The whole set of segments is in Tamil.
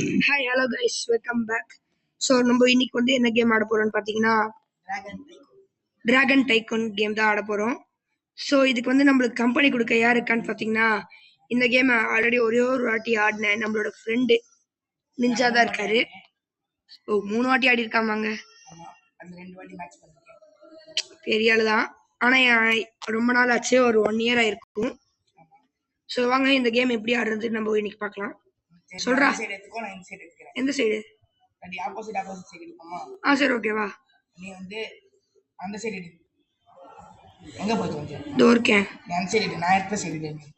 Hi hello guys, welcome back. So நம்ம இன்னைக்கு வந்து என்ன கேம் ஆட போறோம்னு பார்த்தீங்கன்னா டிராகன் டைகூன் கேம் தான் ஆட போறோம். ஸோ இதுக்கு வந்து நம்மளுக்கு கம்பெனி கொடுக்க யார் இருக்கான்னு பார்த்தீங்கன்னா, இந்த கேம் ஆல்ரெடி ஒரே ஒரு வாட்டி ஆடினேன். நம்மளோட ஃப்ரெண்டு நிஞ்சா தான் இருக்காரு. ஓ 3 வாட்டி ஆடி இருக்காமாங்க. பெரிய ஆளு தான். ஆனால் ரொம்ப நாள் ஆச்சு, ஒரு 1 இயர் ஆயிருக்கும். ஸோ வாங்க இந்த கேம் எப்படி ஆடுறது நம்ம இன்னைக்கு பார்க்கலாம். சொல்றா எந்த சைடு? சரி ஓகேவா. நீ வந்து அந்த சைடு எடு. எங்க போச்சு? இதோ இருக்கேன். அந்த சைடு எடு. நான் எடுத்த சைடு எடு.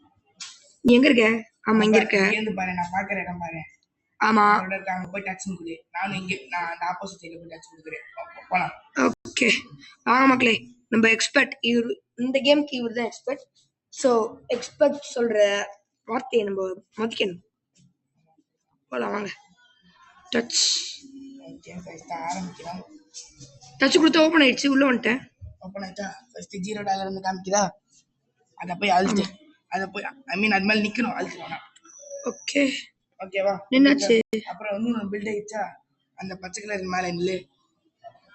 நீ எங்க இருக்க? ஆமா இங்க இருக்க. இருந்து பாரு, நான் பாக்குற இடம் பாரு. ஆமா அங்க போய் டச் கொடு. நான் அந்த ஆப்போசிட் சைடுல போய் டச் கொடுக்குறேன். போலாம். ஓகே வாங்க மக்களே, நம்ம எக்ஸ்பர்ட் இந்த கேம்க்கு இவர் தான் எக்ஸ்பர்ட். ஸோ எக்ஸ்பர்ட் சொல்ற வார்த்தையை நம்ம மதிக்கணும். போலாம் வாங்க. டச் டச் கொடுத்து ஓப்பன் ஆயிடுச்சு. உள்ள வந்துட்டேன். ஓப்பன் ஆயிட்டா? ஃபர்ஸ்ட் $0 இருந்து காமிக்குதா? அதை போய் அழுத்து. அதை போய் அது மேல நிக்கணும். அழுத்துறோம். ஓகே ஓகேவா? நின்னாச்சு. அப்புறம் வந்து பில்ட் ஆயிடுச்சா? அந்த பச்சை கலர் மேல நில்லு.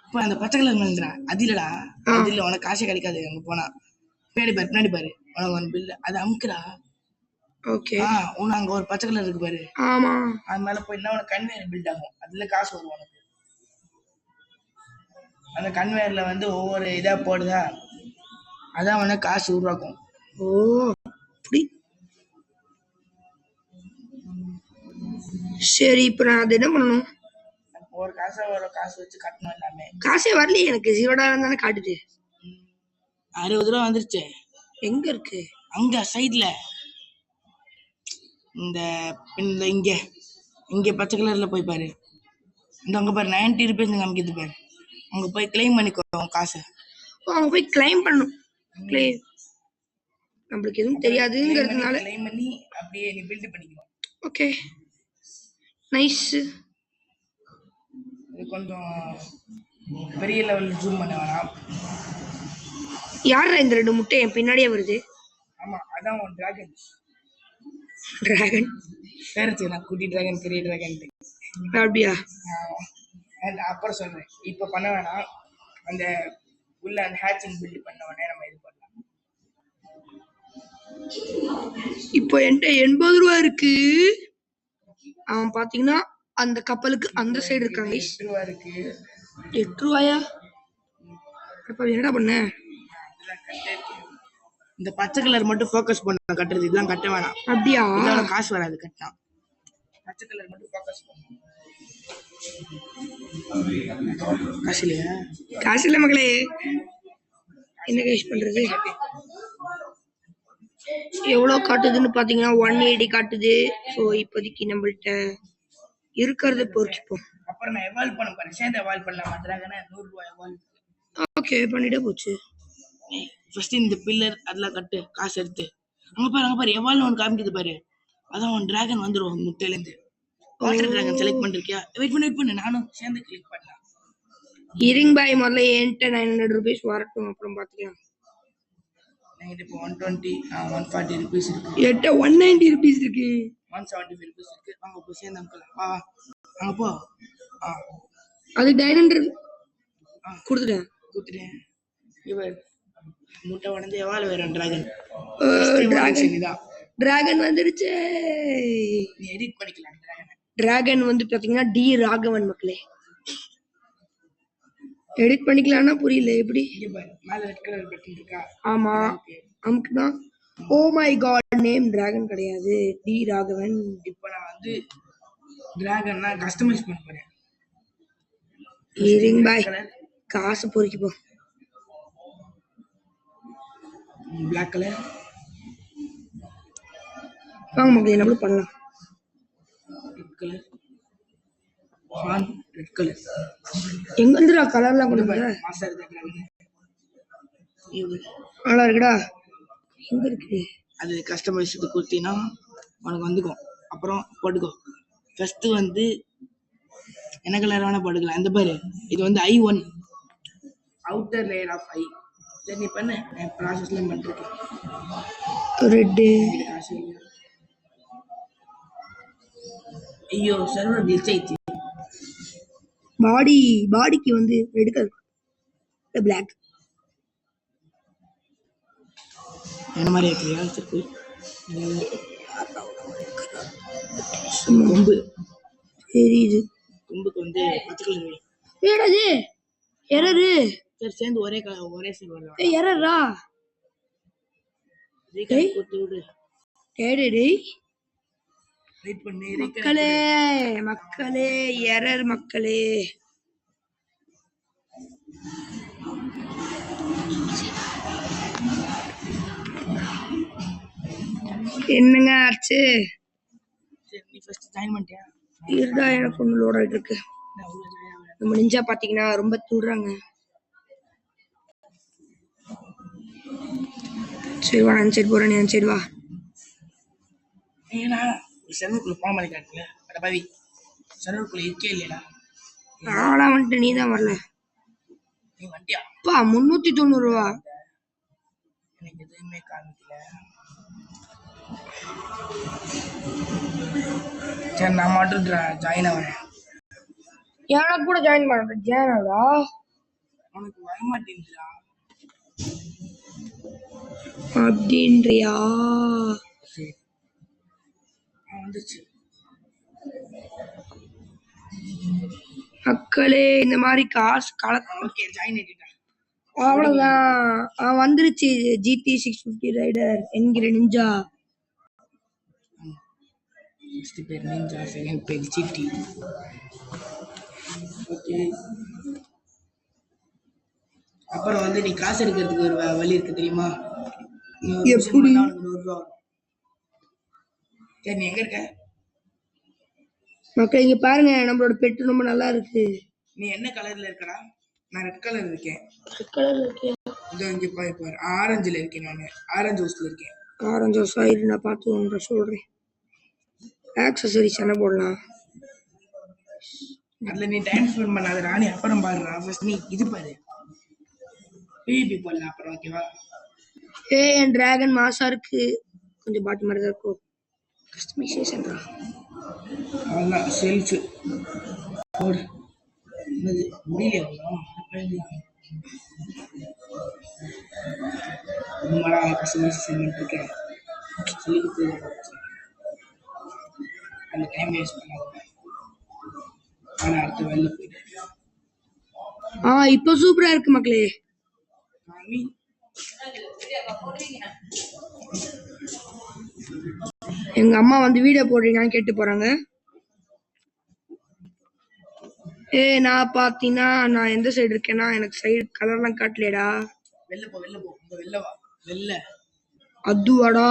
இப்போ அந்த பச்சை கலர் மேல அது இல்லடா, அது இல்ல, உனக்கு காசே கிடைக்காது அங்க போனா. பின்னாடி பாரு உனக்கு ஒரு பில்லு, அது அமுக்குடா. ஓகே உனக்கு அங்க ஒரு பச்சை கலர் இருக்கு பாரு. ஆமா, அது மேல போயிட்டா உனக்கு கன்வேயர் பில்ட் ஆகும். அதுல காசு வரும் உனக்கு. அந்த கன்வேயர்ல வந்து ஒவ்வொரு இதா போடுதா, அதான் உனக்கு காசு உருவாக்கும். ஓ அப்படி. சரி இப்போ நான் அது என்ன பண்ணணும்? ஒரு காசு வச்சு கட்டணும். எல்லாமே காசே வரலையே எனக்கு. $0 தானே காட்டுது. $60 வந்துருச்சு. எங்க இருக்கு? அங்க சைட்ல இந்த இங்க பச்சை கலர்ல போய் பாரு. இந்த அங்க பாரு $90 காமிக்குது பாரு. அங்க போய் கிளைம் பண்ணிக்கோ காசு. அங்க போய் கிளைம் பண்ணணும். கிளைம் நம்மளுக்கு எதுவும் தெரியாதுங்கிறதுனால கிளைம் பண்ணி அப்படியே நீ பில்ட் பண்ணிக்கணும். Okay nice. இது கொஞ்சம் பெரிய லெவல் ஜூம் பண்ண வேணாம். யாரா இந்த 2 முட்டை என் பின்னாடியே வருது? ஆமா, அதான் உன் டிராகன். டிராகன் பேரச்சு நான் குட்டி டிராகன், பெரிய டிராகன். அப்படியா? அப்புறம் சொல்றேன். இப்ப பண்ண வேணாம். அந்த உள்ள அந்த ஹேட்சிங் பில்ட் பண்ண உடனே நம்ம இது பண்ணலாம். இப்போ என்கிட்ட $80 இருக்கு. அவன் பாத்தீங்கன்னா அந்த கப்பலுக்கு அந்த சைடு இருக்காங்க. $8 இருக்கு. $8? அப்ப என்னடா பண்ண? இந்த பச்சை கலர் மட்டும் ஃபோக்கஸ் பண்ண கட்டுறது. இதெல்லாம் கட்ட வேணாம். அப்படியா? இதெல்லாம் காசு வராது கட்டினா. பச்சை கலர் மட்டும் ஃபோக்கஸ் பண்ணு. காசு இல்லையா? காசு இல்லை மக்களே. என்ன கைஸ் பண்றது? எவ்வளவு காட்டுதுன்னு பாத்தீங்கன்னா 180 காட்டுது. ஸோ இப்போதைக்கு நம்மள்ட்ட இருக்கிறத பொறுக்கிப்போம். அப்புறம் நான் எவால்வ் பண்ண போறேன். சேர்ந்து எவால்வ் பண்ணலாம். மாத்திராங்கன்னா $100 எவால்வ். ஓகே பண்ணிட்டே போச்சு. ஃபர்ஸ்ட் இந்த பில்லர் அதெல்லாம் கட்டு. காசு எடுத்து அங்க பாரு எவால்வ் ஒன்று காமிக்குது பாரு. அதான் உன் டிராகன் வந்துடும் முட்டையில இருந்து. வாட்டர் டிராகன் செலக்ட் பண்ணிருக்கியா? வெயிட் பண்ணு, நானும் சேர்ந்து கிளிக் பண்ணலாம். இருங்க பாய், முதல்ல என்கிட்ட $900 வரட்டும், அப்புறம் பாத்துக்கலாம். என்கிட்ட இப்போ 120 140 rupees இருக்கு. என்கிட்ட $190 இருக்கு. 175 rupees இருக்கு. வாங்க போய் சேர்ந்து அமுக்கலாம். வா அங்க போ. அது 900 கொடுத்துட்டேன். இவர் முட்டை உடஞ்சு எவால்வ் வேற டிராகன். டிராகன் வந்துருச்சு. நீ எடிட் பண்ணிக்கலாம். டிராகன் வந்து பாத்தீங்கன்னா டி ராகவன் மக்களே. எடிட் பண்ணிக்கலாம்னா புரியல எப்படி? மேல ரெட் கலர் பட்டன் இருக்கா? ஆமா அமுக்குனா. Oh my god, name dragon கிடையாது, டி ராகவன். இப்போ நான் வந்து டிராகன்னா கஸ்டமைஸ் பண்ண போறேன். இருங்க பாய், காசு பொறுக்கிப்போம். பிளாக் கலர் வாங்க மக்களே நம்மளும் பண்ணலாம். Red colour fan red colour. எங்க வந்துடா கலர்லாம் கொண்டு வர? மாஸ்டர் டிராகன் நல்லா இருக்குடா. எங்க இருக்கு அது? கஸ்டமைஸ் இது கொடுத்தீங்கன்னா உனக்கு வந்துக்கும். அப்புறம் போட்டுக்கோ. ஃபர்ஸ்ட் வந்து என்ன கலர் வேணா போட்டுக்கலாம். இந்த பாரு, இது வந்து I1 அவுட்டர் லேயர் ஆஃப் ஐ. சரி நீ பண்ணு, நான் ப்ராசஸ்ல பண்ணிருக்கேன். ரெட்டு ஐயோ சர்வர் கிளிச் ஆயிடுச்சு. பாடிக்கு வந்து ரெட் கலர் பிளாக். என்ன மாதிரி இருக்குயா செப்பு? கொம்பு தெரியுது. கொம்புக்கு வந்து பச்சை கலர் வை. ஏடாது எரரு. சரி சேர்ந்து ஒரே ஒரே சர்வர் எரரா. ரீகனெக்ட் கொடுத்து விடு. டேய் வெயிட் பண்ணி மக்களே எரர் மக்களே. என்னங்க ஆச்சு? சரி நீ ஃபர்ஸ்ட் ஜாயின் பண்ணிட்டியா? இருடா எனக்கு ஒன்று லோட் ஆகிட்டு இருக்கு. நம்ம நிஞ்சா பார்த்தீங்கன்னா ரொம்ப துடுறாங்க. சரி வா நான் சைடு போகிறேன், நீ அந்த சைடு வா. ஏன்னா சர்வருக்குள்ள போன மாதிரி காட்டுல அட பாவி, சர்வருக்குள்ள இருக்கே இல்லையா? நான்லாம் வந்துட்டு நீ தான் வரல. நீ வண்டியா? அப்பா 390 ரூபா. எனக்கு எதுவுமே காமிக்கல. சரி நான் மட்டும் ஜாயின் ஆகிறேன். எனக்கு கூட ஜாயின் பண்ணுறேன். ஜாயினாடா உனக்கு வரமாட்டேங்குதுடா அப்படின்றியா? சரி வந்துச்சு. மக்களே இந்த மாதிரி காசு ஓகே ஜாயின் ஆகிட்டேன். அவ்வளவுதான் வந்துருச்சு. GT 650 ரைடர் என்கிற நிஞ்சா. ஃபர்ஸ்ட் பேர் நிஞ்சா, செகண்ட் பேர் GT. ஓகே அப்புறம் வந்து நீ காசு எடுக்கிறதுக்கு ஒரு வழி இருக்கு தெரியுமா? எப்படி? சரி நீ எங்க இருக்க மக்கள் இங்க பாருங்க, நம்மளோட பெட்டு ரொம்ப நல்லா இருக்கு. நீ என்ன கலர்ல இருக்கடா? நான் ரெட் கலர் இருக்கேன். ரெட் கலர்ல இருக்கேன். இதோ இங்க பாரு ஆரஞ்சுல இருக்கேன். நான் ஆரஞ்சு ஹவுஸ்ல இருக்கேன். ஆரஞ்சு ஹவுஸா? இரு நான் பார்த்து ஒன்று சொல்றேன். ஆக்சசரிஸ் என்ன போடலாம்? அதுல நீ டைம் ஸ்பெண்ட் பண்ணாத ராணி. அப்புறம் பாருடா, ஃபர்ஸ்ட் நீ இது பாரு PvP போடலாம் அப்புறம். ஓகேவா? என் டிராகன் மாசா இருக்கு. கொஞ்சம் பாட்டு மாதிரி தான் இருக்கும். கஸ்டமைசேஷன்டா. அவ்வளோதான் செல்ஃப் போடு. என்னது முடியலையா? ரொம்படா கஸ்டமைசேஷன் பண்ணிருக்கேன். சொல்லி கொடுத்து அந்த டைம் வேஸ்ட் பண்ணாத. ஆனால் அடுத்த வெளில போயிட்டு இப்போ சூப்பரா இருக்கு மக்களே. எங்க அம்மா வந்து வீடியோ போடுறீங்கன்னு கேட்டு போறாங்க. நான் பாத்தீங்கன்னா நான் எந்த சைடு இருக்கேன்னா எனக்கு சைடு கலர்லாம் காட்டலையடா. வெளில போ வெளில போ. இங்க வெளில வா. வெளில அதுவாடா.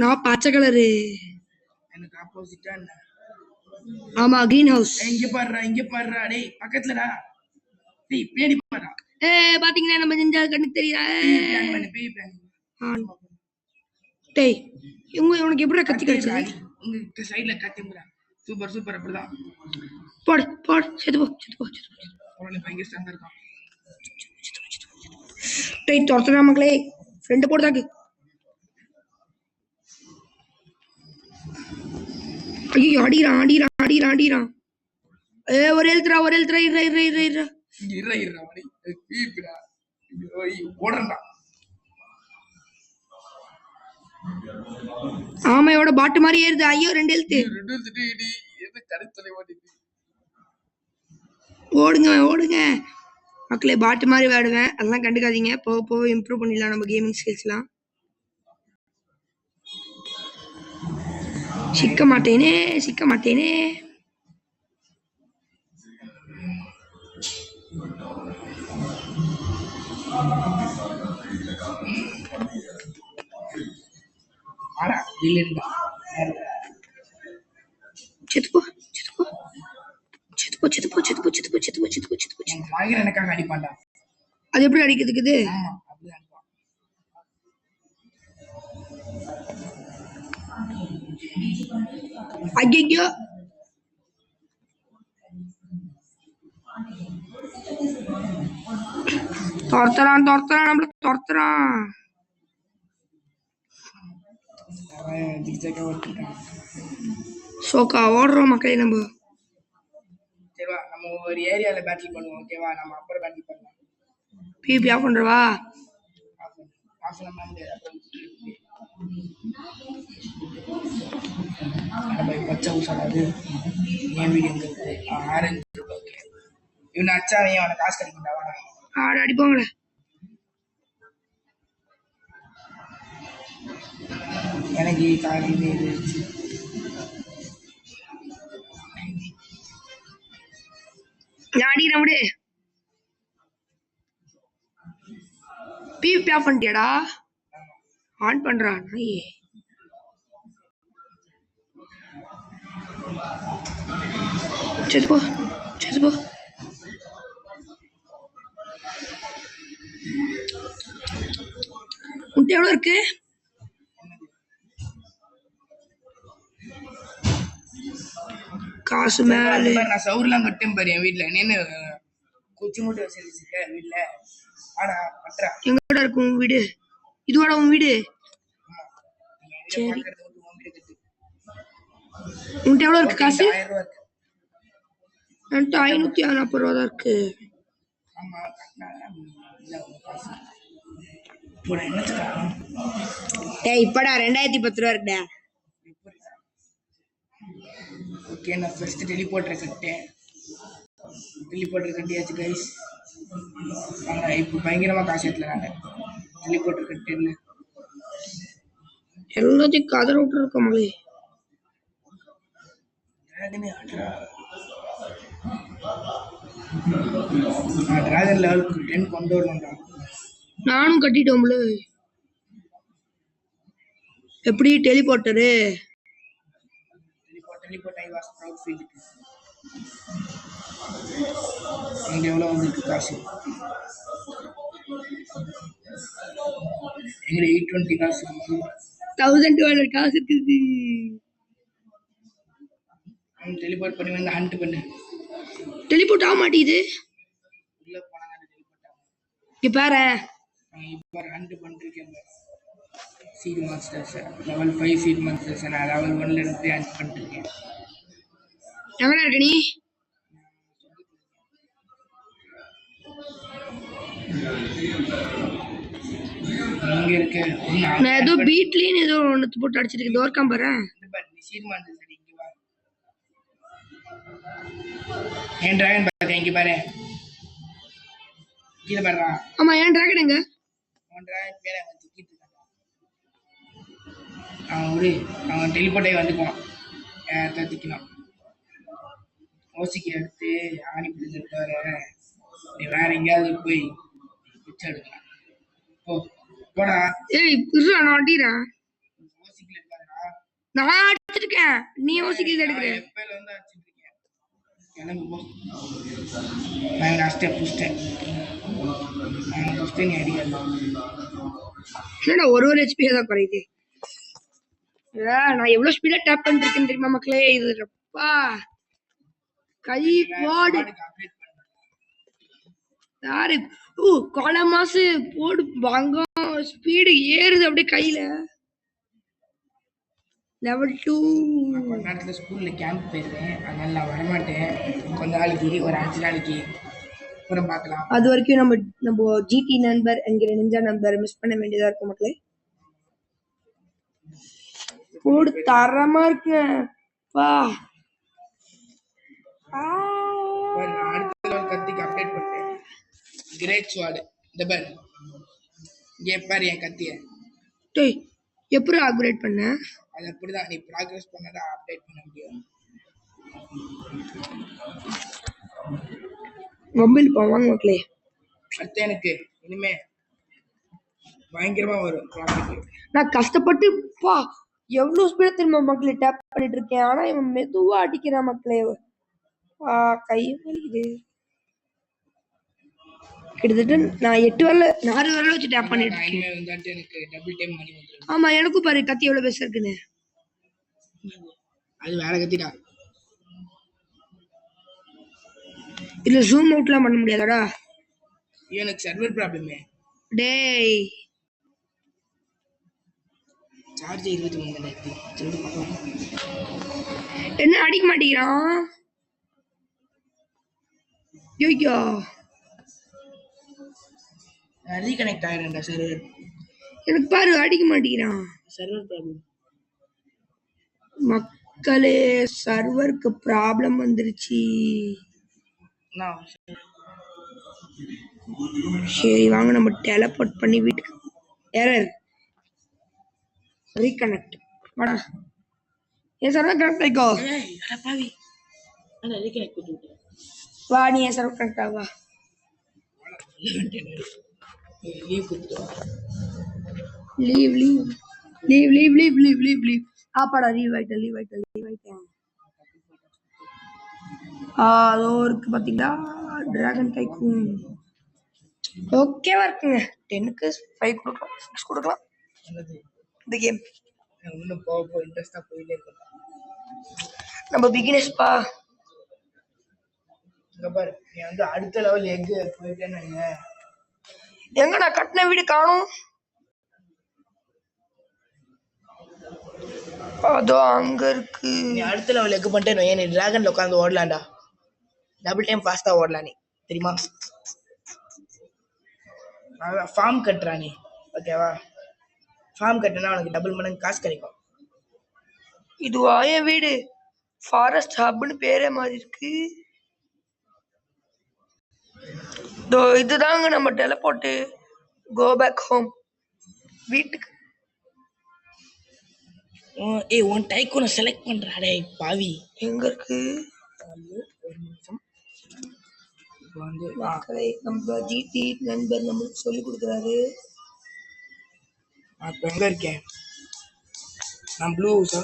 நான் பச்சை கலரு. எனக்கு ஆப்போசிட்டா என்ன? ஆமா கிரீன் ஹவுஸ். இங்க பாருடா டேய் பக்கத்துலடா. டேய் பின்னாடி பாருடா. பாத்தீங்கன்னா நம்ம நிஞ்சா கண்ணு தெரியுதா? பிளான் பண்ணு பேய் பிளான். டேய் உனக்கு எப்படி கத்தி கிடைச்சது? உங்க சைடுல கட்டிங்கடா. Super super. அப்படிதான் போடு போடு. செத்து போ செத்து போ செத்து போ. அவளை பயங்கர ஸ்ட்ராங்கா இருக்கான். டேய் தொரத்துடா மக்களே. ஃப்ரெண்ட் போடுதாக்கு. ஐயோ அடிக்கிறான் அடிக்கிறான் அடிக்கிறான் அடிக்கிறான். ஒரு எழுத்துறா ஒரு எழுத்துறா. இரு இரு இரு இரு இரு இரு மணி பீப்டா. ஓடுறா. ஆமையோட பாட்டு மாதிரி ஏறுது. ஐயோ 2 எழுத்து. எது கடைத்தலை மாட்டேங்குது. ஓடுங்க ஓடுங்க மக்களே. பாட்டு மாதிரி விளையாடுவேன், அதெல்லாம் கண்டுக்காதீங்க. போக போக இம்ப்ரூவ் பண்ணிடலாம் நம்ம கேமிங் ஸ்கில்ஸ்லாம். சிக்க மாட்டேனே சிக்க மாட்டேனே. செத்துப்போ செத்துப்போ செத்துப்போ செத்துப்போ செத்துப்போ செத்துப்போ செத்துப்போ செத்துப்போ செத்துப்போ. எனக்காக அடிப்பான்டா. அது எப்படி அடிக்கிறதுக்குது? ஐயோ துரத்துறான் துரத்துறான் நம்மள துரத்துறான். ஜிக்ஜாக்கா ஓட்டிருக்கான். சோக்கா ஓடுறோம் மக்களே நம்ம. சரிவா, நம்ம ஒரு ஏரியால பேட்டில் பண்ணுவோம். ஓகேவா, நம்ம அப்புறம் பேட்டில் பண்ணலாம். BP of பண்றவா? ஆஃப் பண்ண முடியாது. பச்சை ஊசாடாது என் வீடு எங்க இருக்கு? ஆரஞ்சு. ஓகே, இவனை அச்சா அவனை காசு கிடைக்கும்டா. வாடா ஆட அடிப்பாங்களே. எனக்கு காலையில் இது அடிக்கிற விடு. BP of பண்ணிட்டியாடா? ஆன் பண்றா நாயே. செத்து போ செத்து போ. உன்ட்ட எவ்வளோ இருக்கு? காசு மேலே நான் சவுர்லாம் கட்டும் பாரு என் வீட்டுல. நின்று குச்சி மூட்டை வச்சிருக்க வீட்டுல. ஆனா பற்றா எங்கடா இருக்கும் உன் வீடு? இதுவாடா உன் வீடு? சரி, உன்ட்ட எவ்வளோ இருக்கு காசு? 1000 ரூபா இருக்கு. என்கிட்ட 540 ரூபா தான் இருக்கு. ஆமா, என்னத்துக்கா? டேய் இப்படா 2010 ரூபா இருக்குடா. ஓகே, நான் ஃபர்ஸ்ட் டெலிபோர்ட்டர் கட்டேன். டெலிபோர்ட்டர் கட்டியாச்சு கைஸ். இப்போ பயங்கரமா காசு ஏற்றலாங்க. டெலிபோர்ட்டர் கட்டேன்னு எல்லாத்தையும் கதற விட்டு இருக்க மகளே. டிராகன் லெவலுக்கு 10 கொண்டு வரணும்டா. நானும் கட்டிட்டோம்ல. எப்படி டெலிபோர்ட்டரு? டெலிபோர்ட் ஐ வாஸ் ப்ரவுட் ஃபீல்டுக்கு இங்க எவ்வளோ வந்துருக்கு காசு? எங்க 820 காசு இருக்கு. 1200 காசு இருக்குது. டெலிபோர்ட் பண்ணி வந்து ஹண்ட் பண்ணு. டெலிபோர்ட் ஆக மாட்டேங்குது. உள்ள போனா டெலிபோர்ட் ஆகும். இங்க பாரு, இப்போ ஹண்ட் பண்ணிருக்கேன். Seed masters level 5 seed masters நான் லெவல் 1ல இருந்து ஹண்ட் பண்ணிருக்கேன். எங்கடா இருக்க நீ? இங்க இருக்கு. நான் ஏதோ பீட்லன்னு ஏதோ ஒன்று போட்டு அடிச்சிருக்கேன். இந்த ஒர்க்காம் பாரு. சீட் மாஸ்டர்ஸ் இங்க வா. என் டிராகன் பாரு இங்க பாரு. கீழ பாருடா. ஆமா, என் டிராகன் எங்க? அவன் டிராகன் பேரை வந்து தூக்கிட்டு இருக்கான். அவன் டெலிபோர்ட்டை வந்துக்குவான். தூக்கினான். ஓசிக்கு எடுத்து ஆணி பிடிச்சிட்டு வர நீ வேற எங்கேயாவது போய் பிச்சை எடுக்கலாம். போடா. ஏய் இருடா, நான் அடிக்கிறேன். ஓசிக்கல இருக்காதடா. நான் அடிச்சிருக்கேன், நீ ஓசிக்கல எடுக்கிற. எப்பையில வந்து அடிச்சிட்டு இருக்கேன். கிளம்பு போ. நான் அடிச்சிட்டேன் புடிச்சிட்டேன். நீ அடிக்கலாம். என்னடா ஒரு ஹெச்பி தான் குறையுது. நான் எவ்வளவு ஸ்பீடா டேப் பண்ணிருக்கேன்னு தெரியுமா மக்களே? இது அப்பா கை குவாடு யாரு? கொலை மாசு போடு பங்கம் ஸ்பீடு ஏறுது அப்படியே கையில. லெவல் 2 கொஞ்ச நேரத்துல ஸ்கூல்ல கேம்ப் போயிருவேன். அதனால நான் வரமாட்டேன். கொஞ்ச நாளைக்கு, ஒரு 5 நாளைக்கு அப்புறம் பார்க்கலாம். அது வரைக்கும் நம்ம ஜிடி நண்பர் என்கிற நிஞ்சா நண்பர் மிஸ் பண்ண வேண்டியதா இருக்கும் மக்களே. போடு தரமா இருக்கு வா. அடுத்த லெவல் கத்திக்கு அப்டேட் பண்ணிட்டேன். Great sword. இந்த பாரு இங்கே பாரு என் கத்திய. டேய் எப்படி அப்கிரேட் பண்ண? அது அப்படிதான், நீ ப்ராக்ரஸ் பண்ணதா அப்டேட் பண்ண முடியும். மொபைல் வாங்க மக்களே. அடுத்து எனக்கு இனிமே பயங்கரமா வரும் ப்ராஃபிட். நான் கஷ்டப்பட்டு பா எவ்வளவு ஸ்பீடா திரும்ப மக்களே டேப் பண்ணிட்டு இருக்கேன். ஆனா இவன் மெதுவா அடிக்கிறான் மக்களே. கை வலிக்குது. கிட்டத்தட்ட நான் 8 வரல 4 வரல வச்சு டேப் பண்ணிட்டு இருக்கேன். எனக்கு டபுள் டைம் மணி வந்துரும். ஆமா, எனக்கும் பாரு கத்தி எவ்வளவு பெருசா இருக்குன்னு. அது வேற கத்திடா. இல்ல ஜூம் அவுட்லாம் பண்ண முடியாதாடா? எனக்கு சர்வர் ப்ராப்ளமே. டேய் சார்ஜ் 23 இருக்கு. சரி பார்க்கலாம். என்ன அடிக்க மாட்டேங்கிறான்? ஐயோ ரீகனெக்ட் ஆயிடும்டா சர்வர். எனக்கு பாரு அடிக்க மாட்டேங்கிறான். Server problem. மக்களே சர்வருக்கு ப்ராப்ளம் வந்துருச்சு. சரி வாங்க நம்ம டெலபோர்ட் பண்ணி வீட்டுக்கு. Error reconnect. வாடா என் சர்வர் கனெக்ட் ஆயிக்கோ. பாவி அதான் ரீகனெக்ட் பண்ணிட்டு வா நீ என் சர்வர் கனெக்ட் ஆவா. லீவ் கொடுத்துட்டு leave leave leave leave leave leave leave leave ஆப்பாடா லீவ் ஆயிட்டேன். அதோ இருக்கு பாத்தீங்களா டிராகன் டைக்கூன். ஓகேவா இருக்குங்க. 10க்கு 5 கொடுக்கலாம், 6 கொடுக்கலாம். இந்த கேம் இன்னும் போக இன்ட்ரெஸ்டா போயிட்டே இருக்கும். நம்ம பிகினர்ஸ்பா. இங்க பாரு நீ வந்து அடுத்த லெவல் எக் போயிட்டேன்னு எங்க நான் கட்டின வீடு காணும். அதோ அங்க இருக்கு. நீ அடுத்த லெவல் எக் பண்ணிட்டேன்னு நீ டிராகன்ல உட்காந்து ஓடலாம்டா. டபுள் டைம் ஃபாஸ்டா ஓடலாம் நீ தெரியுமா? ஃபார்ம் கட்டுறா நீ ஓகேவா? ஃபார்ம் கட்டினா உனக்கு டபுள் மடங்கு காசு கிடைக்கும். இதுவா என் வீடு? ஃபாரஸ்ட் ஹப்னு பேரே மாதிரி இருக்கு. இதுதாங்க நம்ம டெலபோர்ட். கோ பேக் ஹோம் வீட்டுக்கு. ஏய் உன் டைக்கூனை செலக்ட் பண்றாடே பாவி. எங்க இருக்கு? ஒரு நிமிஷம். இப்போ வந்து மக்களை நம்ம ஜிடி நண்பர் நம்மளுக்கு சொல்லி கொடுக்குறாரு. இப்போ எங்க இருக்கேன்? நான் ப்ளூ ஹவுஸா?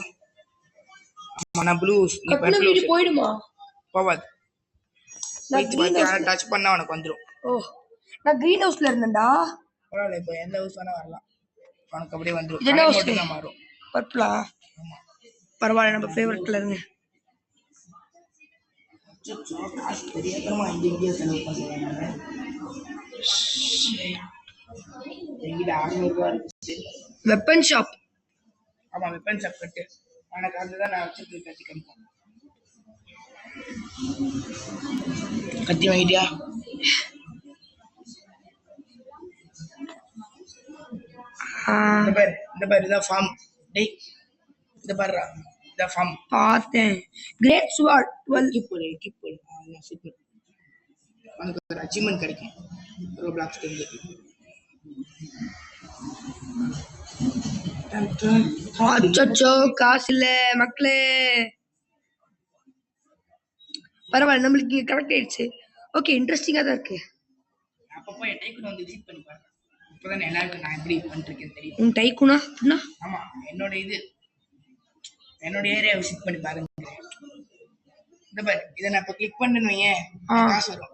ஆமா நான் ப்ளூ ஹவுஸ். நீ பர்பிள் ஹவுஸ் போயிடுமா? போவாது. நான் டச் பண்ணா உனக்கு வந்துடும். ஓ நான் கிரீன் ஹவுஸ்ல இருந்தேன்டா. பரவாயில்ல இப்போ எந்த ஹவுஸ் வேணா வரலாம். உனக்கு அப்படியே வந்துடும். என்ன ஹவுஸ் மட்டும் தான் மாறும். பர்பிளா? ஆமா பரவாயில்ல நம்ம ஃபேவரட் கலருங்க. காசு தெரியாதமா இங்கே செலவு பண்ணுறாங்க. எங்கிட்ட 600 ரூபா இருந்துச்சு. Weapon shop. ஆமா வெப்பன் ஷாப் கட்டு. எனக்கு அதுதான் நான் வச்சிருக்க கத்தி கம்பெனி. கத்தி வாங்கிட்டியா? இந்த பேர் இதான் ஃபார்ம். டேய் இந்த பாருடா இதான் ஃபார்ம். பார்த்தேன். கிரேட் ஸ்வார்ட் 12 கீப் போடு உனக்கு ஒரு அச்சீவ்மெண்ட் கிடைக்கும் ரோப்ளாக்ஸ் இருந்து. அச்சோ காசு இல்ல மக்களே. பரவாயில்ல நம்மளுக்கு இங்க கரெக்ட் ஆயிடுச்சு. ஓகே இன்ட்ரெஸ்டிங்கா தான் இருக்கு. அப்பப்போ என் டைக்கூனை வந்து விசிட் பண்ணி பாருங்க. இப்போதான் எல்லாருக்கும் நான் எப்படி பண்ணிருக்கேன்னு தெரியும். உன் டைக்கூனா? ஆமா என்னோட ஏரியா விசிட் பண்ணி பாருங்க. இந்த பாரு இதை நான் இப்போ கிளிக் பண்ணேன்னு வையேன் காசு வரும்.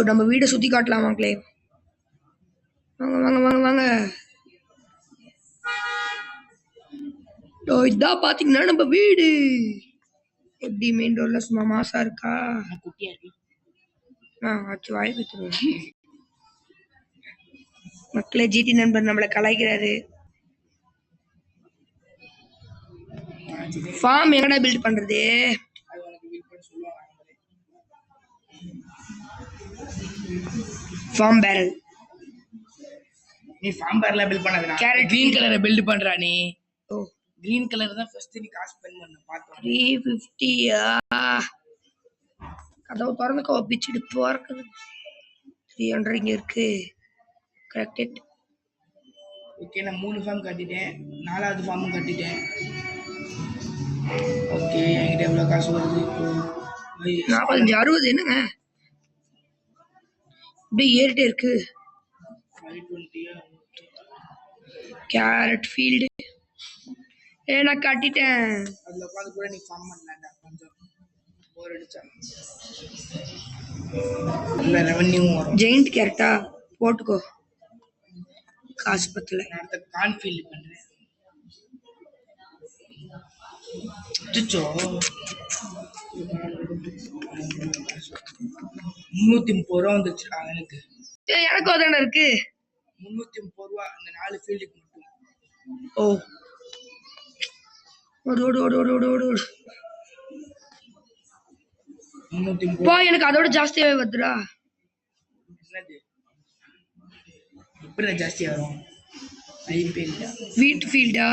நம்ம வீடை சுத்தி காட்டலாம் மக்களே. வாங்க வாங்க வாங்க வாங்க. இதான் பாத்தீங்கன்னா நம்ம வீடு எப்படி மெயின் ரோட்ல சும்மா மாசா இருக்கா? குட்டியா இருக்கு. ஆச்சு வாய் வித்துருவேன். மக்களே ஜிடி நண்பர் நம்மளை கலாய்க்கிறாரு. ஃபார்ம் எங்கடா பில்ட் பண்றது? Farm barrel. நீ ஃபார்ம் பேரல்ல பில்ட் பண்ணாதடா. கிரீன் கலரை பில்ட் பண்றா நீ. ஓ கிரீன் கலர் தான் ஃபர்ஸ்ட் நீ காசு ஸ்பெண்ட் பண்ண பாத்தோம். 350 கதவு திறந்துக்கோ பிச்சுட்டு போறது. 300 இங்க இருக்கு. கரெக்ட். ஓகே நான் 3 ஃபார்ம் கட்டிட்டேன். 4வது ஃபார்மும் கட்டிட்டேன். ஓகே என்கிட்ட எவ்வளவு காசு வருது இப்போ? 45 60 என்னங்க இப்படி ஏறிட்டே இருக்கு. 520 கேரட் ஃபீல்டு நான் கட்டிட்டேன். அதுல உட்காந்து கூட நீ ஃபார்ம் பண்ணலாம்டா. கொஞ்சம் போர் அடிச்சா நல்ல ரெவென்யூ வரும். ஜெயிண்ட் கேரட்டா போட்டுக்கோ. காசு பத்தல. நான் அடுத்த கார்ன் ஃபீல்ட் பண்றேன். அச்சோ 330 ரூபா வந்துச்சு எனக்கு. எனக்கும் அதான இருக்கு. ₹330 அந்த 4 ஃபீல்டுக்கு மட்டும். ஓ ஓடு ஓடு ஓடு ஓடு ஓடு ஓடு ஓடு 330 பா எனக்கு அதோட ஜாஸ்தியாவே வருதுடா. என்னது எப்படி ஜாஸ்தி வரும்? ஐபிஎல் வீட் ஃபீல்டா?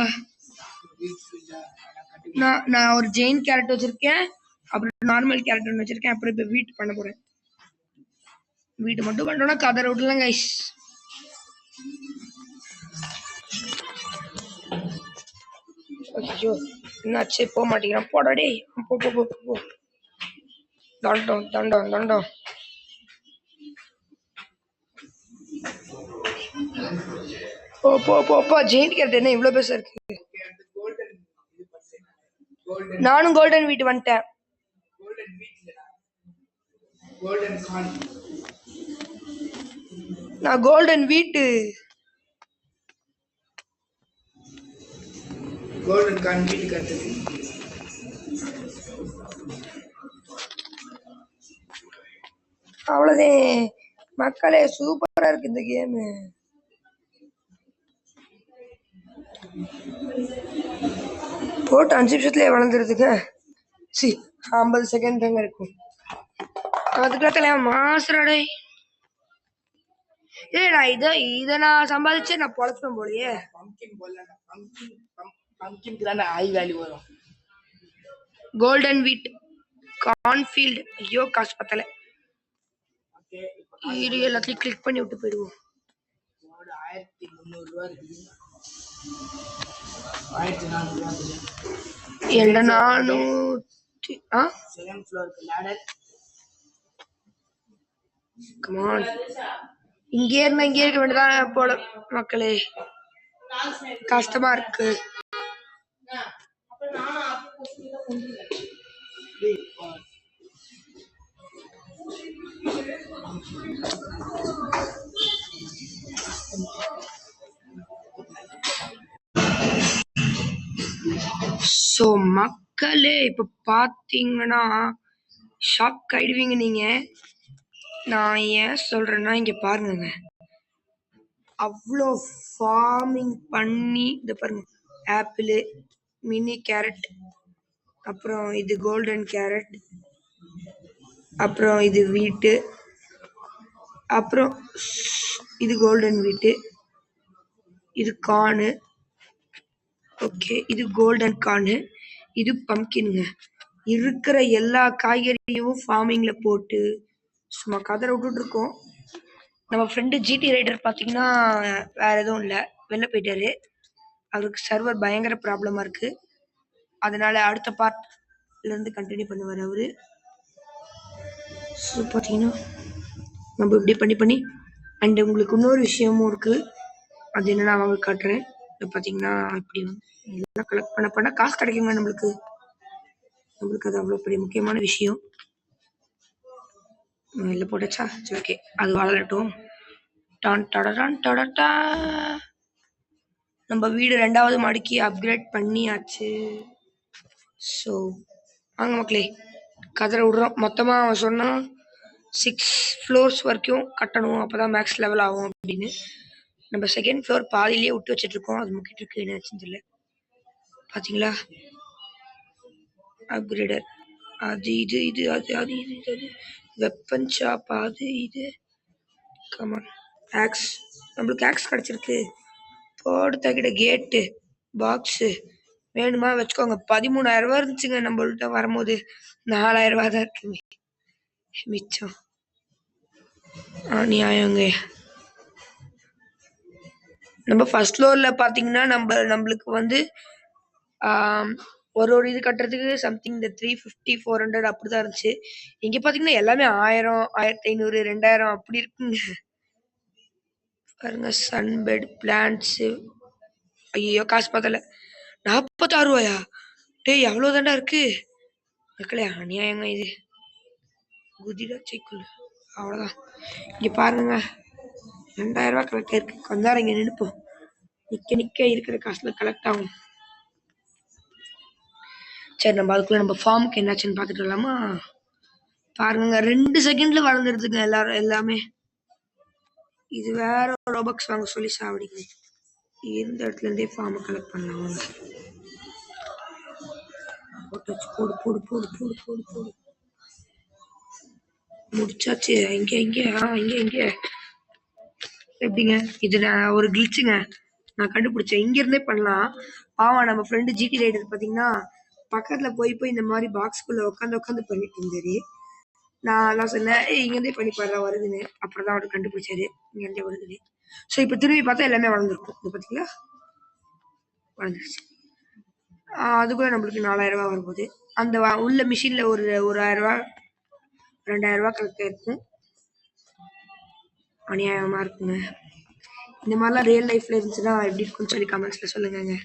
நான் ஒரு ஜெயின் கேரட் வச்சிருக்கேன், அப்புறம் நார்மல் கேரட் ஒன்று வச்சிருக்கேன், அப்புறம் இப்போ வீட் பண்ண போறேன். வீட்டு மட்டும் பண்ணிட்டோம்னா கதை விடலாம் கைஸ். ஐயோ என்னாச்சு, போக மாட்டேங்கிறான். போடா டேய், போ போ போ போ. தண்டம் தண்டம் தண்டம். போ போ போ போ. ஜெயின் கேரட் என்ன இவ்வளோ பெருசா இருக்கு? நானும் கோல்டன் வீட்டு வந்துட்டேன். நான் கோல்டன் வீட்டு கோல்டன் கார்ன் வீட்டுக்கு அடுத்தது. அவ்வளோதான் மக்களே, சூப்பரா இருக்கு இந்த கேமு. போட்டு 5 நிமிஷத்துலயே வளர்ந்துருதுங்க. 50 செகண்ட் தாங்க இருக்கும். அதுக்குள்ள மாசரடை. ஏடா இதை நான் சம்பாதிச்சு நான் பொழைப்பேன் போலயே. பம்கின்க்கு தான் ஹை வேல்யூ வரும். கோல்டன் வீட் கார்ன்ஃபீல்ட். ஐயோ காசு பத்தல. இது எல்லாத்தையும் கிளிக் பண்ணி விட்டு போயிடுவோம். 1300 இருக்குது. 1400 என்ன 400. செகண்ட் ஃப்ளோருக்கு லேடர். கமான், இங்கே இருக்க வேண்டியதான் போல மக்களே. கஷ்டமா இருக்கு. ஸோ மக்களே, இப்போ பார்த்தீங்கன்னா ஷாக் ஆயிடுவீங்க நீங்க. நான் ஏன் சொல்றேன்னா இங்க பாருங்க, அவ்வளோ ஃபார்மிங் பண்ணி இதை பாருங்க. ஆப்பிள், மினி கேரட், அப்புறம் இது கோல்டன் கேரட், அப்புறம் இது வீட்டு, அப்புறம் இது கோல்டன் வீட்டு, இது கார்னு. ஓகே, இது கோல்டன் கார்னு, இது பம்கின்ங்க. இருக்கிற எல்லா காய்கறியும் ஃபார்மிங்ல போட்டு சும்மா கதற விட்டுட்டு இருக்கோம். நம்ம ஃப்ரெண்டு ஜிடி ரைடர் பார்த்தீங்கன்னா வேற எதுவும் இல்லை, வெளில போயிட்டாரு. அவருக்கு சர்வர் பயங்கர ப்ராப்ளமா இருக்கு. அதனால அடுத்த பார்ட்ல இருந்து கண்டினியூ பண்ணுவார் அவரு. ஸோ பார்த்தீங்கன்னா நம்ம இப்படி பண்ணி அண்ட் உங்களுக்கு இன்னொரு விஷயமும் இருக்கு. அது என்னன்னா அவங்க காட்டுறேன். இப்போ பார்த்தீங்கன்னா இப்படி எல்லாம் கலெக்ட் பண்ண காசு கிடைக்குங்க நம்மளுக்கு. அது அவ்வளோ பெரிய முக்கியமான விஷயம். இல்லை போட்டாச்சா? சரி ஓகே, அது வளரட்டும். டான் டடடான் டடட்டா. நம்ம வீடு 2வது மாடிக்கு அப்கிரேட் பண்ணியாச்சு. ஸோ வாங்க மக்களே, கதற விடுறோம். மொத்தமாக அவன் சொன்னான் 6 ஃப்ளோர்ஸ் வரைக்கும் கட்டணும், அப்போதான் மேக்ஸ் லெவல் ஆகும் அப்படின்னு. நம்ம செகண்ட் ஃப்ளோர் பாதியிலேயே விட்டு வச்சுட்டு இருக்கோம். அது முக்கிட்டு இருக்கு, என்னாச்சுன்னு தெரியல. பார்த்தீங்களா, அப்கிரேடர் அது இது அது வெப்பன் ஷாப் அது இது. Come on, aux. நம்மளுக்கு ஆக்ஸ் கிடச்சிருக்கு. போடு தகிட கேட்டு பாக்ஸு வேணுமா வச்சுக்கோங்க. 13,000 இருந்துச்சுங்க நம்மள்ட்ட வரும்போது. 4,000 தான் இருக்கு மிச்சம். நியாயங்க. நம்ம ஃபர்ஸ்ட் ஃப்ளோரில் பார்த்தீங்கன்னா நம்மளுக்கு வந்து ஒரு இது கட்டுறதுக்கு சம்திங் இந்த 350 400 அப்படிதான் இருந்துச்சு. இங்க பார்த்தீங்கன்னா எல்லாமே 1000 1500 2000 அப்படி இருக்குங்க. பாருங்க, சன்பெட் பிளான்ட்ஸ். ஐயோ காசு பார்த்தல. 46 டேய் எவ்வளோ தாண்டா இருக்கு மக்களே, அநியாயங்க இது. குதிரா சைக்கிள் அவ்வளோதான். இங்கே பாருங்க 2000 கலெக்ட் இருக்கு. கொஞ்ச நேரம் இங்கே நினைப்போம், நிற்க இருக்கிற காசுல கலெக்ட் ஆகும். சரி, நம்ம அதுக்குள்ள நம்ம ஃபார்முக்கு என்னாச்சுன்னு பார்த்துட்டு வரலாமா? பாருங்க 2 செகண்ட்ல வளர்ந்துருதுங்க எல்லாமே. இது வேற ரோபக்ஸ் வாங்க சொல்லி சாவடிக்குது. இருந்த இடத்துல இருந்தே ஃபார்ம் கலெக்ட் பண்ணலாம் வாங்க. போடு போடு போடு போடு போடு போடு. முடிச்சாச்சு. இங்க இங்க இங்க இங்க எப்படிங்க இது? நான் ஒரு கிளிச்சுங்க நான் கண்டுபிடிச்சேன். இங்க இருந்தே பண்ணலாம். பாவம் நம்ம ஃப்ரெண்டு ஜிடி ரைடர் பாத்தீங்கன்னா பக்கத்துல போய் போய் இந்த மாதிரி பாக்ஸ்குள்ள உட்காந்து பண்ணிட்டு இருந்தாரு. நான் சொன்னேன் இங்க இருந்தே பண்ணி பாடுறா வருதுன்னு. அப்புறம் தான் அவரு கண்டுபிடிச்சாரு இங்க இருந்தே வருதுன்னு. ஸோ இப்ப திரும்பி பார்த்தா எல்லாமே வளர்ந்துருக்கும். இது பாத்தீங்களா வளர்ந்துருச்சு. அதுக்குள்ள நம்மளுக்கு 4000 ரூபாய் வரும்போது அந்த உள்ள மிஷின்ல ஒரு 1000 ரூபாய் 2000 ரூபாய் கரெக்டா இருக்கும். அநியாயமா இருக்குங்க. இந்த மாதிரிலாம் ரியல் லைஃப்ல இருந்துச்சுன்னா எப்படி இருக்கும்னு சொல்லி கமெண்ட்ஸ்ல சொல்லுங்க.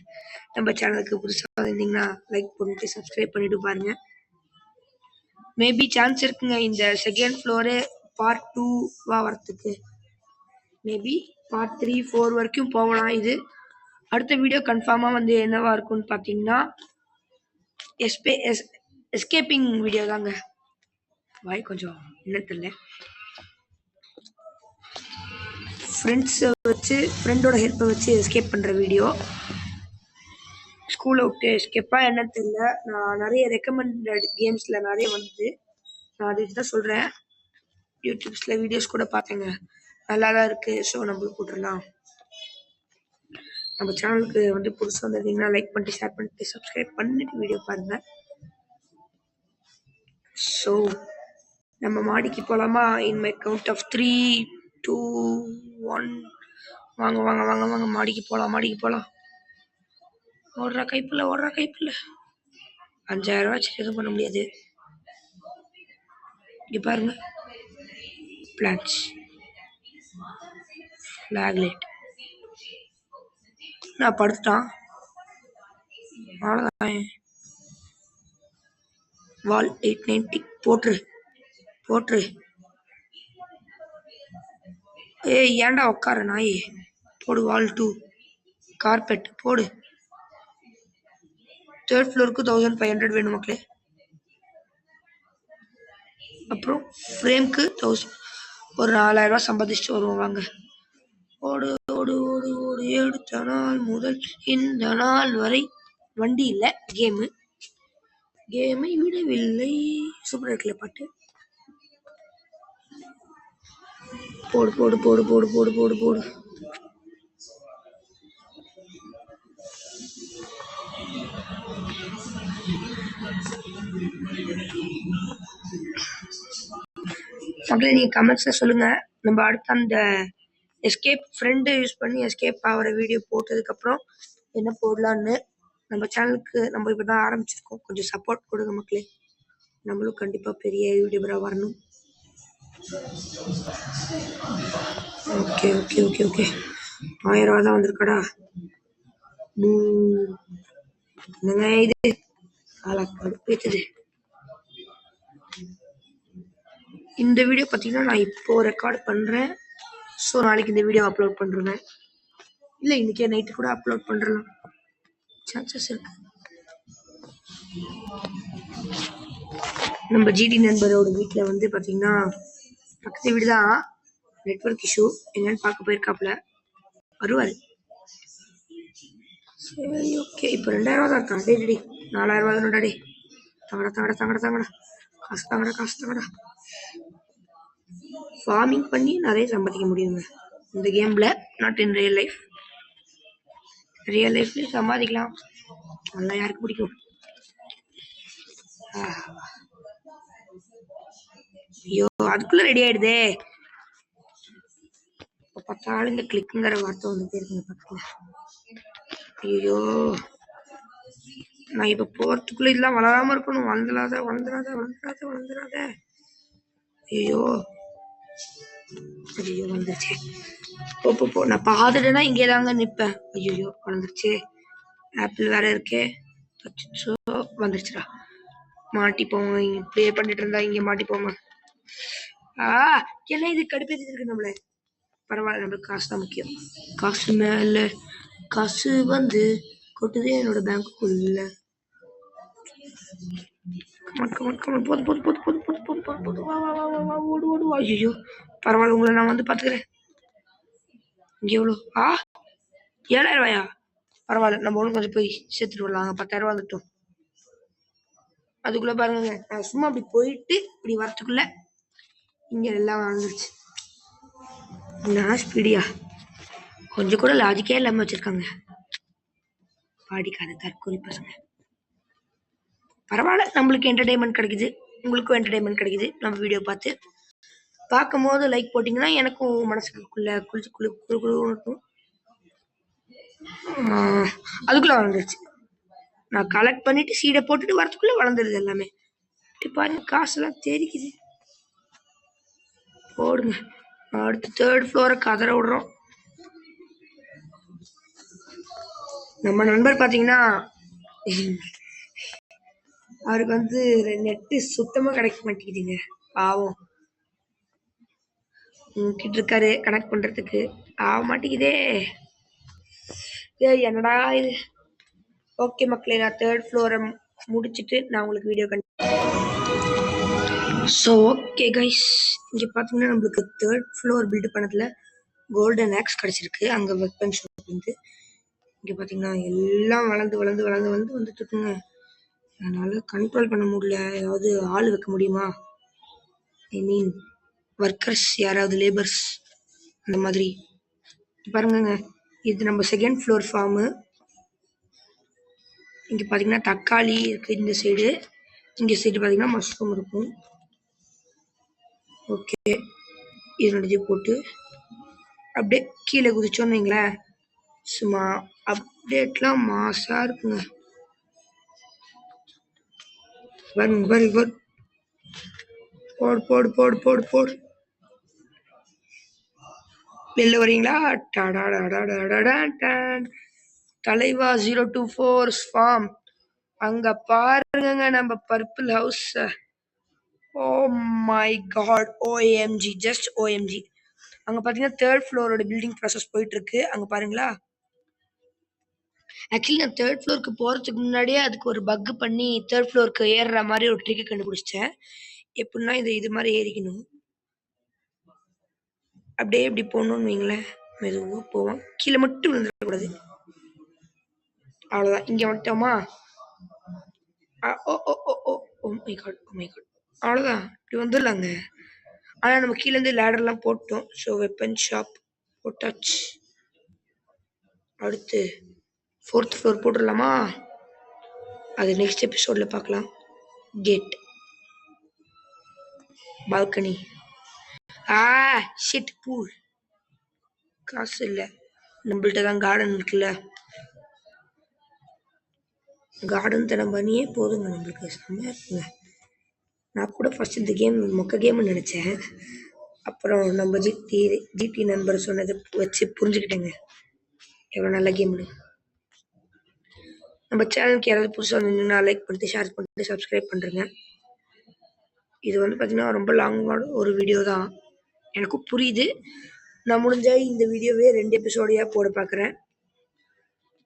நம்ம சேனலுக்கு புதுசாக இருந்தீங்கன்னா லைக் பண்ணிட்டு சப்ஸ்கிரைப் பண்ணிட்டு பாருங்க. மேபி சான்ஸ் இருக்குங்க இந்த செகண்ட் ஃப்ளோரு பார்ட் 2 வரத்துக்கு. மேபி பார்ட் 3, 4 வரைக்கும் போகலாம். இது அடுத்த வீடியோ கன்ஃபார்மா வந்து என்னவா இருக்கும்னு பார்த்தீங்கன்னா எஸ்கேப்பிங் வீடியோ தாங்க. வாய் கொஞ்சம் என்ன தெரியல. ஃப்ரெண்டோட ஹெல்ப்பை வச்சு எஸ்கேப் பண்ணுற வீடியோ. ஸ்கூலை விட்டு எஸ்கேப்பா என்னன்னு தெரியல. நான் நிறைய ரெக்கமெண்டட் கேம்ஸில் நிறைய வந்தது. நான் அதுக்கு தான் சொல்கிறேன். யூடியூப்ஸில் வீடியோஸ் கூட பார்த்தேங்க. நல்லா தான் இருக்குது. ஸோ நம்மளுக்கு போட்டுடலாம். நம்ம சேனலுக்கு வந்து புதுசாக வந்திருந்தீங்கன்னா லைக் பண்ணிட்டு ஷேர் பண்ணிட்டு சப்ஸ்கிரைப் பண்ணிட்டு வீடியோ பாருங்கள். ஸோ நம்ம மாடிக்கு போகலாமா? இன் மை கவுண்ட் ஆஃப் 3, 2, 1 வாங்க வாங்க வாங்க வாங்க மாடிக்கு போகலாம். ஓடுறா கைப்புள்ள 5000 ரூபா வச்சு எதுவும் பண்ண முடியாது. இங்கே பாருங்க பிளான்ஸ் ஃபிளாக்லைட். நான் படுத்துட்டான். அவ்வளோதான். வால் 890 போட்டுரு. ஏய் ஏன்டா உட்கார நாயே. போடு வால் 2 கார்பெட் போடு. 3rd ஃப்ளோருக்கு 1500 வேணும் மக்களே. அப்புறம் ஃப்ரேம்க்கு 1000 ஒரு 4000 ரூபா சம்பாதிச்சுட்டு வருவோம் வாங்க. ஓடு ஓடு ஓடு ஓடு எடுத்த நாள் முதல் இந்த நாள் வரை வண்டி இல்லை கேமை விடவில்லை. சூப்பர் இருக்குல்ல பாட்டு. போடு போடு போடு போடு போடு போடு போடு. அப்படியே நீங்க கமெண்ட்ஸ்ல சொல்லுங்க. நம்ம அடுத்து அந்த எஸ்கேப் ஃப்ரெண்டு யூஸ் பண்ணி எஸ்கேப் ஆகிற வீடியோ போட்டதுக்கு அப்புறம் என்ன போடலான்னு. நம்ம சேனலுக்கு நம்ம இப்பதான் ஆரம்பிச்சிருக்கோம். கொஞ்சம் சப்போர்ட் கொடுங்க மக்களே. நம்மளும் கண்டிப்பா பெரிய யூடியூபரா வரணும். ஓகே ஓகே ஓகே ஓகே 1000 ரூபா தான் வந்திருக்காடா. என்னங்க இது கடுப்பேத்துது. இந்த வீடியோ பார்த்தீங்கன்னா நான் இப்போ ரெக்கார்ட் பண்ணுறேன். ஸோ நாளைக்கு இந்த வீடியோ அப்லோட் பண்ணுறேன். இல்லை இன்னைக்கே நைட்டு கூட அப்லோட் பண்ணுறலாம் சான்சஸ் இருக்கு. நம்ம ஜிடி நண்பரோட வீட்டில் வந்து பார்த்தீங்கன்னா பக்கத்து வீடு தான். நெட்வொர்க் இஷ்யூ என்னன்னு பார்க்க போயிருக்காப்புல. வருவார். சரி ஓகே. இப்போ 2000 ரூபா தான் இருக்கான். டே 4000 ரூபா தானடா. டே தாங்கடா காசு தாங்கடா. ஃபார்மிங் பண்ணி நிறைய சம்பாதிக்க முடியுங்க இந்த கேம்ல. Not in real life. Real லைஃப்ல சம்பாதிக்கலாம். நல்லா யாருக்கு பிடிக்கும்? ஐயோ அதுக்குள்ள ரெடி ஆயிடுதே. இப்போ பார்த்தாலும் இந்த கிளிக்குங்கிற வார்த்தை வந்துட்டே இருக்குங்க பக்கத்துல. ஐயோ நான் இப்ப போறதுக்குள்ள இதெல்லாம் வளராம இருக்கணும். வளர்ந்துடாத. ஐயோ வந்துருச்சு. போ நான் பாத்துட்டேன்னா இங்கே தாங்க நிப்பேன். ஐயோ வளர்ந்துருச்சு. ஆப்பிள் வேற இருக்கே. வந்துருச்சுடா. மாட்டிப்போங்க. இப்படியே பண்ணிட்டு இருந்தா இங்க மாட்டிப்போங்க. என்ன இது கடுப்பேத்தி இருக்கு நம்மள. பரவாயில்ல நம்மளுக்கு காசு தான் முக்கியம். காசு மேல காசு வந்து கொட்டுதே என்னோட பேங்க்குள்ள. போது. ஐயோ பரவாயில்ல உங்களை நான் வந்து பாத்துக்கிறேன். இங்க எவ்வளோ? 7,000 ரூபாயா? பரவாயில்ல, நம்ம ஒன்றும் கொஞ்சம் போய் சேர்த்துட்டு வரலாம். 10,000 ரூபா வந்துட்டோம். அதுக்குள்ள பாருங்க, நான் சும்மா அப்படி போயிட்டு இப்படி வரத்துக்குள்ள இங்க எல்லாம் வந்துருச்சு. நான் ஸ்பீடியா கொஞ்சம் கூட லாஜிக்கே இல்லாம வச்சிருக்காங்க. பாடிக்காத தற்கொலை பசங்க. பரவாயில்ல, நம்மளுக்கு என்டர்டைன்மெண்ட் கிடைக்குது, உங்களுக்கும் என்டர்டைன்மெண்ட் கிடைக்குது. நம்ம வீடியோ பார்க்கும் போது லைக் போட்டிங்கன்னா எனக்கும் மனசுக்குள்ள குளிச்சு குளு குளு குளு இருக்கும். அதுக்குள்ள வளர்ந்துருச்சு. நான் கலெக்ட் பண்ணிட்டு சீடை போட்டுட்டு வரதுக்குள்ள வளர்ந்துருது எல்லாமே. பாருங்க, காசெல்லாம் தெரிக்குது. போடுங்க. அடுத்து 3rd ஃப்ளோரை கதற விடுறோம். நம்ம நண்பர் பாத்தீங்கன்னா அவருக்கு நெட்டு சுத்தமா கிடைக்க மாட்டேங்குதுங்க. பாவம் கிட்ட இருக்காரு கனெக்ட் பண்றதுக்கு, ஆக மாட்டேங்குதே. என்னடா இது. ஓகே மக்களே, நான் 3rd ஃப்ளோரை முடிச்சுட்டு நான் உங்களுக்கு வீடியோ ஸோ ஓகே கைஸ், இங்கே பார்த்தீங்கன்னா நம்மளுக்கு 3rd ஃப்ளோர் பில்டு பண்ணதில் கோல்டன் ஆக்ஸ் கிடச்சிருக்கு. அங்கே வெப்பன் ஷாப் வந்து இங்கே பார்த்தீங்கன்னா எல்லாம் வளர்ந்து வளர்ந்து வளர்ந்து வளர்ந்து வந்துட்டு இருக்குங்க. அதனால் கண்ட்ரோல் பண்ண முடியல. ஏதாவது ஆள் வைக்க முடியுமா? ஐ மீன் ஒர்க்கர்ஸ், யாராவது லேபர்ஸ் அந்த மாதிரி. பாருங்கங்க, இது நம்ம 2nd ஃப்ளோர் ஃபார்மு. இங்கே பார்த்தீங்கன்னா தக்காளி இருக்குது இந்த சைடு. இங்கே சைடு பார்த்தீங்கன்னா மஷ்ரூம் இருக்கும். ஓகே, இது ரெண்டுத்தையும் போட்டு அப்படியே கீழே குதிச்சோன்னு வைங்களேன், சும்மா அப்டேட்லாம் மாசா இருக்குங்க. பாருங்க பாருங்க, போடு போடு போடு போடு போடு. வெளில வரீங்களா? தலைவா 024 ஃபார்ம். அங்க பாருங்க நம்ம purple house. Oh my god, OMG, just OMG. அங்க பாத்தீங்கன்னா 3rd ஃப்ளோரோட பில்டிங் ப்ராசஸ் போயிட்டு இருக்கு. அங்க பாருங்களா. ஆக்சுவலி நான் 3rd ஃப்ளோருக்கு போறதுக்கு முன்னாடியே அதுக்கு ஒரு பக் பண்ணி 3rd ஃப்ளோருக்கு ஏறுற மாதிரி ஒரு ட்ரிக் கண்டுபிடிச்சிட்டேன். எப்படின்னா இது மாதிரி ஏறிக்கணும், அப்படியே இப்படி போகணும்னு வைங்களேன், மெதுவாக போவோம், கீழே மட்டும் விழுந்துடக்கூடாது. அவ்வளோதான். இங்கே வந்துட்டோமா? ஓ மை காட், அவ்வளோதான், இப்படி வந்துடலாங்க. ஆனால் நம்ம கீழேருந்து லேடர்லாம் போட்டோம். ஸோ வெப்பன் ஷாப் போட்டாச்சு. அடுத்து 4th ஃப்ளோர் போட்டுடலாமா? அது நெக்ஸ்ட் எபிசோடில் பார்க்கலாம். Gate, balcony, shit, pool. காசு இல்லை நம்மள்ட்ட தான். கார்டன் இருக்குல்ல, கார்டன் தரம் பண்ணியே போதுங்க நம்மளுக்கு, செம்மையாக இருக்குங்க. நான் கூட ஃபர்ஸ்ட் இந்த கேம் மொக்க கேம்னு நினச்சேன். அப்புறம் நம்ம ஜிடி நண்பர் சொன்னதை வச்சு புரிஞ்சுக்கிட்டேங்க எவ்வளோ நல்ல கேம்னு. நம்ம சேனலுக்கு யாராவது புதுசாக வந்தீங்கன்னா லைக் பண்ணிட்டு, ஷேர் பண்ணிட்டு, சப்ஸ்கிரைப் பண்ணுறேங்க. இது பார்த்தீங்கன்னா ரொம்ப லாங்கான ஒரு வீடியோ தான், எனக்கும் புரியுது. நான் முடிஞ்ச இந்த வீடியோவே 2 எபிசோடையாக போட பார்க்குறேன்.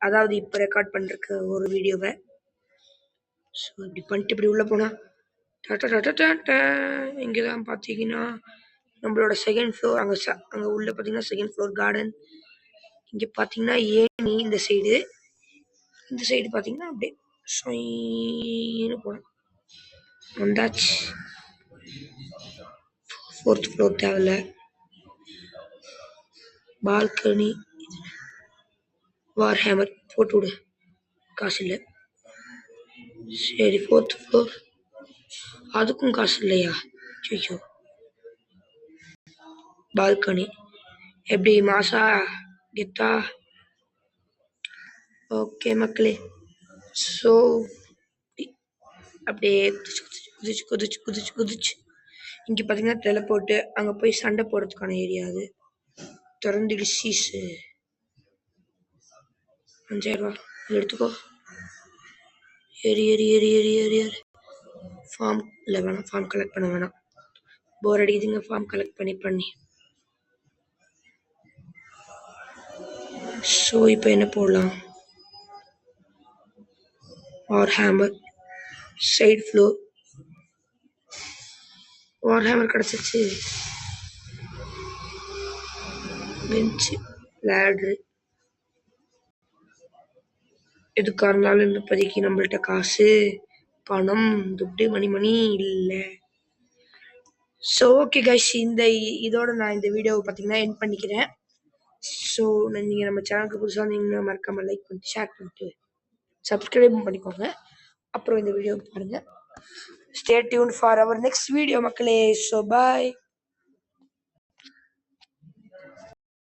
அதாவது இப்போ ரெக்கார்ட் பண்ணுறக்கு ஒரு வீடியோவை. ஸோ இப்படி பண்ணிட்டு இப்படி உள்ளே போனால் இங்கே தான் பார்த்தீங்கன்னா நம்மளோட 2nd ஃப்ளோர். அங்கே உள்ள பார்த்தீங்கன்னா 2nd ஃப்ளோர் கார்டன். இங்கே பார்த்தீங்கன்னா ஏணி இந்த சைடு, இந்த சைடு பார்த்தீங்கன்னா அப்படியே சொயின்னு போனோம், வந்தாச்சு. 4th ஃப்ளோர் தேவையில்ல. பால்கனி, வார் ஹேமர் போட்டு விடு, காசு இல்லை. சரி, 4th ஃப்ளோர், அதுக்கும் காசு இல்லையா? ஐயோ. பால்கனி எப்படி மாசா கெத்தா? ஓகே மக்களே, ஸோ அப்படியே குதிச்சு குதிச்சு குதிச்சு குதிச்சு இங்கே பார்த்தீங்கன்னா டெலபோர்ட்டு. அங்கே போய் சண்டை போடுறதுக்கான ஏரியா அது. திறந்துடு சீஸு, 5,000 ரூபா எடுத்துக்கோ. ஏறி ஏறி ஏறி ஏறி ஏறி ஏறி. ஃபார்ம் இல்லை, வேணாம், ஃபார்ம் கலெக்ட் பண்ண வேணாம், போர் அடிக்குதுங்க ஃபார்ம் கலெக்ட் பண்ணி. ஸோ இப்போ என்ன போடலாம்? வார் ஹேமர், சைடு ஃப்ளோர். வார் ஹேமர் கிடச்சிச்சு. பெஞ்சு, லேட்ரு எதுக்கா இருந்தாலும் இப்போதைக்கு நம்மள்ட்ட காசு பணம் துட்டு மணி இல்லை. ஸோ ஓகே கைஸ், இதோட நான் இந்த வீடியோவை பார்த்தீங்கன்னா என் பண்ணிக்கிறேன். ஸோ நீங்கள் நம்ம சேனலுக்கு புதுசாக வந்தீங்கன்னா மறக்காம லைக் பண்ணிட்டு ஷேர் பண்ணிட்டு சப்ஸ்கிரைப் பண்ணிக்கோங்க. அப்புறம் இந்த வீடியோ பாருங்கள். Stay tuned for our next video மக்களே. ஸோ பாய்.